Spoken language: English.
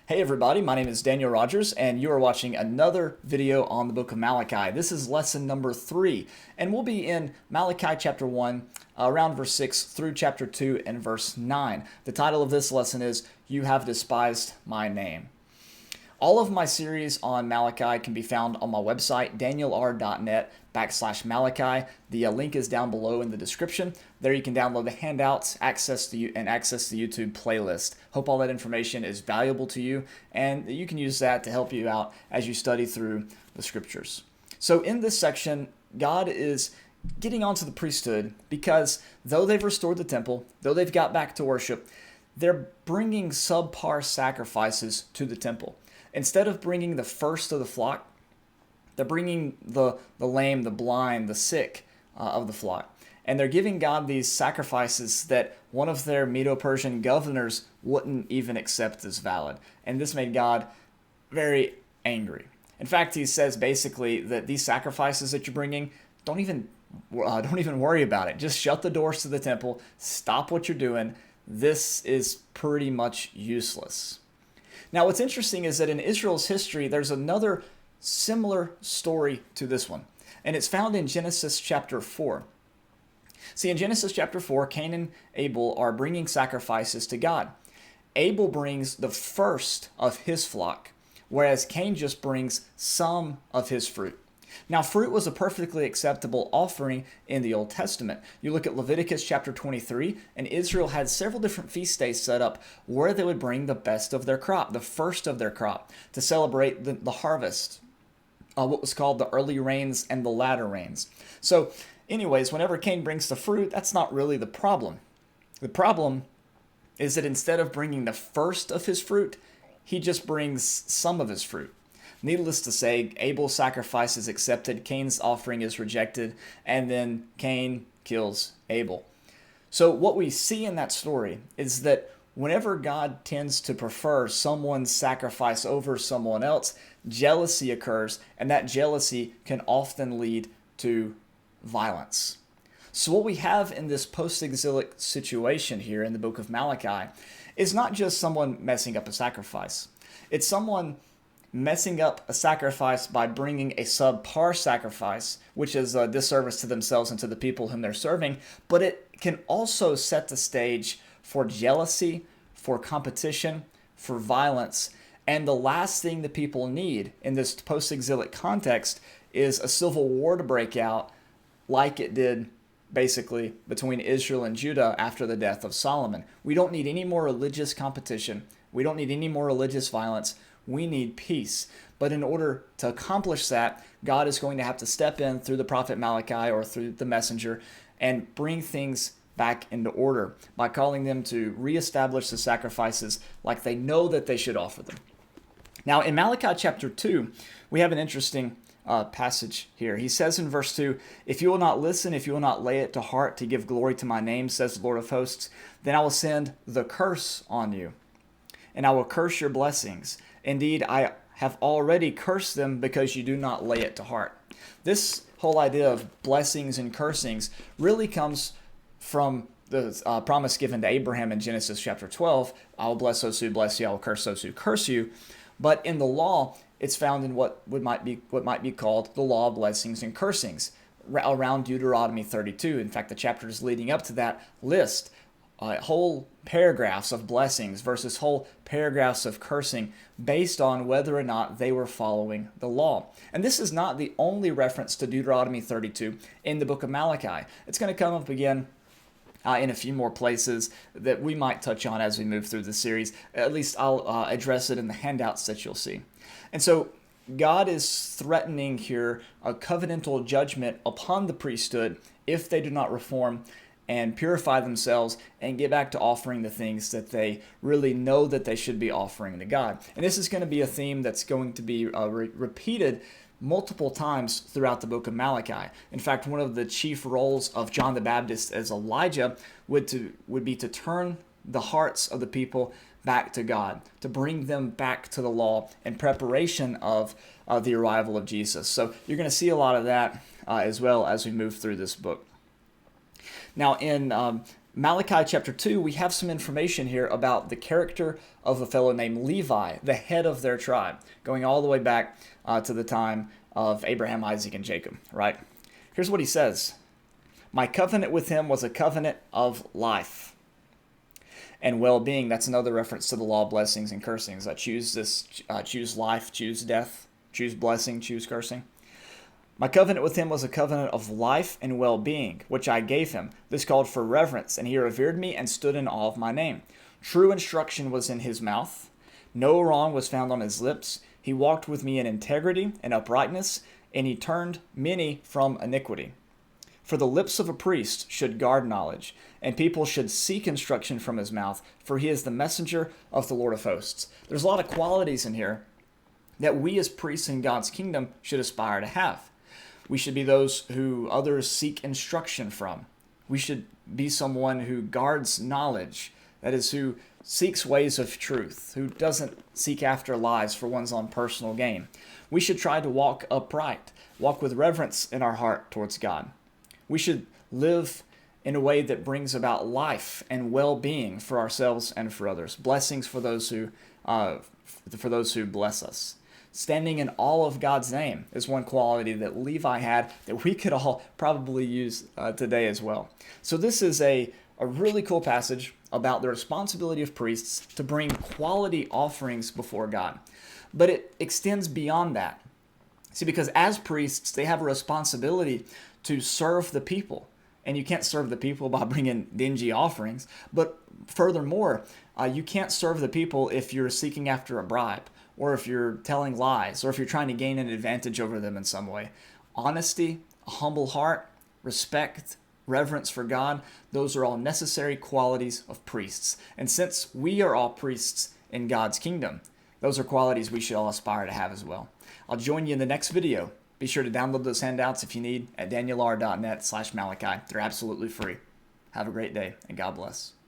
Hey everybody, my name is Daniel Rogers, and you are watching another video on the book of Malachi. This is lesson number 3, and we'll be in Malachi chapter 1, around verse 6 through chapter 2 and verse 9. The title of this lesson is, You Have Despised My Name. All of my series on Malachi can be found on my website, danielr.net/Malachi. The link is down below in the description. There you can download the handouts, access the YouTube playlist. Hope all that information is valuable to you, and you can use that to help you out as you study through the scriptures. So in this section, God is getting onto the priesthood because though they've restored the temple, though they've got back to worship, they're bringing subpar sacrifices to the temple. Instead of bringing the first of the flock, they're bringing the lame, the blind, the sick of the flock. And they're giving God these sacrifices that one of their Medo-Persian governors wouldn't even accept as valid. And this made God very angry. In fact, he says basically that these sacrifices that you're bringing, don't even worry about it. Just shut the doors to the temple. Stop what you're doing. This is pretty much useless. Now, what's interesting is that in Israel's history, there's another similar story to this one, and it's found in Genesis chapter 4. See, in Genesis chapter 4, Cain and Abel are bringing sacrifices to God. Abel brings the first of his flock, whereas Cain just brings some of his fruit. Now, fruit was a perfectly acceptable offering in the Old Testament. You look at Leviticus chapter 23, and Israel had several different feast days set up where they would bring the best of their crop, the first of their crop, to celebrate the harvest, what was called the early rains and the latter rains. So, anyways, whenever Cain brings the fruit, that's not really the problem. The problem is that instead of bringing the first of his fruit, he just brings some of his fruit. Needless to say, Abel's sacrifice is accepted, Cain's offering is rejected, and then Cain kills Abel. So what we see in that story is that whenever God tends to prefer someone's sacrifice over someone else, jealousy occurs, and that jealousy can often lead to violence. So what we have in this post-exilic situation here in the book of Malachi is not just someone messing up a sacrifice. It's someone messing up a sacrifice by bringing a subpar sacrifice, which is a disservice to themselves and to the people whom they're serving, but it can also set the stage for jealousy, for competition, for violence, and the last thing the people need in this post-exilic context is a civil war to break out like it did basically between Israel and Judah after the death of Solomon. We don't need any more religious competition. We don't need any more religious violence. We need peace. But in order to accomplish that, God is going to have to step in through the prophet Malachi or through the messenger and bring things back into order by calling them to reestablish the sacrifices like they know that they should offer them. Now, in Malachi chapter 2, we have an interesting passage here. He says in verse 2, If you will not listen, if you will not lay it to heart to give glory to my name, says the Lord of hosts, then I will send the curse on you, and I will curse your blessings. Indeed, I have already cursed them because you do not lay it to heart. This whole idea of blessings and cursings really comes from the promise given to Abraham in Genesis chapter 12. I will bless those who bless you, I will curse those who curse you. But in the law, it's found in what might be called the law of blessings and cursings, around Deuteronomy 32. In fact, the chapters leading up to that list whole paragraphs of blessings versus whole paragraphs of cursing based on whether or not they were following the law. And this is not the only reference to Deuteronomy 32 in the book of Malachi. It's going to come up again in a few more places that we might touch on as we move through the series. At least I'll address it in the handouts that you'll see. And so God is threatening here a covenantal judgment upon the priesthood if they do not reform and purify themselves and get back to offering the things that they really know that they should be offering to God. And this is going to be a theme that's going to be repeated multiple times throughout the book of Malachi. In fact, one of the chief roles of John the Baptist as Elijah would be to turn the hearts of the people back to God, to bring them back to the law in preparation of the arrival of Jesus. So you're going to see a lot of that as well as we move through this book. Now, in Malachi chapter 2, we have some information here about the character of a fellow named Levi, the head of their tribe, going all the way back to the time of Abraham, Isaac, and Jacob, right? Here's what he says. My covenant with him was a covenant of life and well-being. That's another reference to the law of blessings and cursings. Choose life, choose death, choose blessing, choose cursing. My covenant with him was a covenant of life and well-being, which I gave him. This called for reverence, and he revered me and stood in awe of my name. True instruction was in his mouth. No wrong was found on his lips. He walked with me in integrity and uprightness, and he turned many from iniquity. For the lips of a priest should guard knowledge, and people should seek instruction from his mouth, for he is the messenger of the Lord of hosts. There's a lot of qualities in here that we as priests in God's kingdom should aspire to have. We should be those who others seek instruction from. We should be someone who guards knowledge, that is, who seeks ways of truth, who doesn't seek after lies for one's own personal gain. We should try to walk upright, walk with reverence in our heart towards God. We should live in a way that brings about life and well-being for ourselves and for others. Blessings for those who bless us. Standing in awe of God's name is one quality that Levi had that we could all probably use today as well. So this is a really cool passage about the responsibility of priests to bring quality offerings before God. But it extends beyond that. See, because as priests, they have a responsibility to serve the people. And you can't serve the people by bringing dingy offerings. But furthermore, you can't serve the people if you're seeking after a bribe, or if you're telling lies, or if you're trying to gain an advantage over them in some way. Honesty, a humble heart, respect, reverence for God, those are all necessary qualities of priests. And since we are all priests in God's kingdom, those are qualities we should all aspire to have as well. I'll join you in the next video. Be sure to download those handouts if you need at danielr.net/Malachi. They're absolutely free. Have a great day, and God bless.